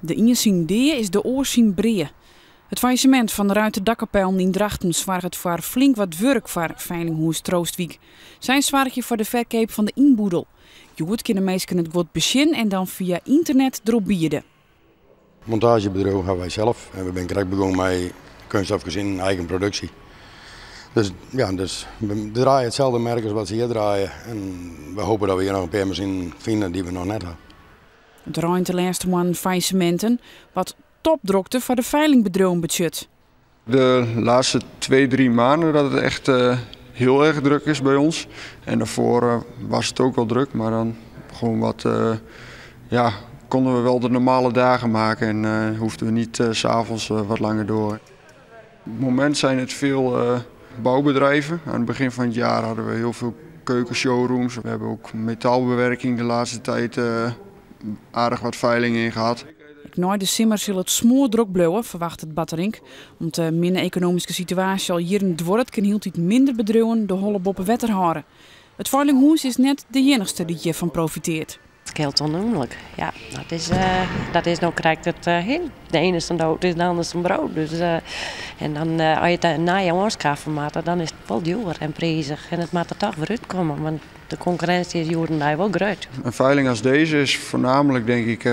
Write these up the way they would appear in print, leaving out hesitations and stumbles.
De ien deer is de oorsien breë. Het faillissement van de Ruiter-Dakkapel in Drachten zorgt voor flink wat werk voor Veilinghuis Troostwijk. Zijn zwaartje voor de verkoop van de inboedel. Joet kunnen mensen het goed beginnen en dan via internet erop bieden. Montagebedrijf hebben wij zelf en we zijn direct begonnen met kunststofgezin eigen productie. Dus we draaien hetzelfde merk als wat ze hier draaien en we hopen dat we hier nog een paar machines vinden die we nog net hebben. Het ruimt de laatste maanden faillissementen, wat topdrukte voor de veilingbedrijven budget. De laatste 2-3 maanden dat het echt heel erg druk is bij ons. En daarvoor was het ook wel druk, maar dan gewoon wat, konden we wel de normale dagen maken en hoefden we niet 's avonds wat langer door. Op het moment zijn het veel bouwbedrijven. Aan het begin van het jaar hadden we heel veel keukenshowrooms. We hebben ook metaalbewerking de laatste tijd aardig wat veilingen in gehad. Na de simmer zal het smoordruk blijven, verwacht het Batterink. Om de minder economische situatie al hier in het woord kan hield het minder bedrijven de holle boppen wetter houden. Het Veilinghuis is net de enigste die hiervan profiteert. Het scheelt onnoemelijk. Ja, dat is nou krijgt het heen. De ene is een dood, is de andere is een brood. Dus, en dan als je het na je aanschaffen maakt, dan is het wel duur en prijzig. En het moet er toch weer uitkomen, want de concurrentie is hier daar wel groot. Een veiling als deze is voornamelijk, denk ik,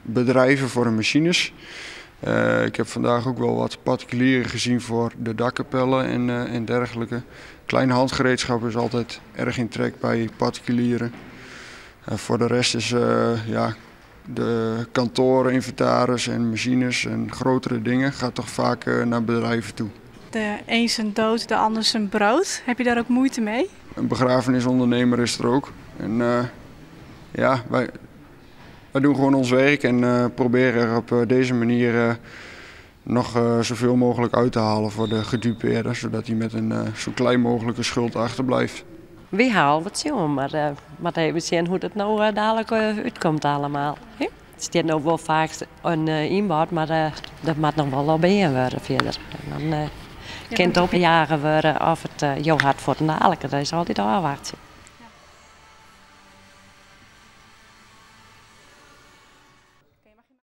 bedrijven voor de machines. Ik heb vandaag ook wel wat particulieren gezien voor de dakkapellen en dergelijke. Klein handgereedschap is altijd erg in trek bij particulieren. Voor de rest is de kantoren, inventaris en machines en grotere dingen gaat toch vaak naar bedrijven toe. De een zijn dood, de ander zijn brood. Heb je daar ook moeite mee? Een begrafenisondernemer is er ook. En wij doen gewoon ons werk en proberen er op deze manier nog zoveel mogelijk uit te halen voor de gedupeerde, zodat hij met een zo klein mogelijke schuld achterblijft. We halen wat zien, maar even zien hoe het nou dadelijk uitkomt allemaal. Het staat nou wel vaak een inbouw, maar dat moet nog wel bij worden verder. En dan kan het op jaren worden of het jou hard voor de dadelijke, dat is altijd afwachten.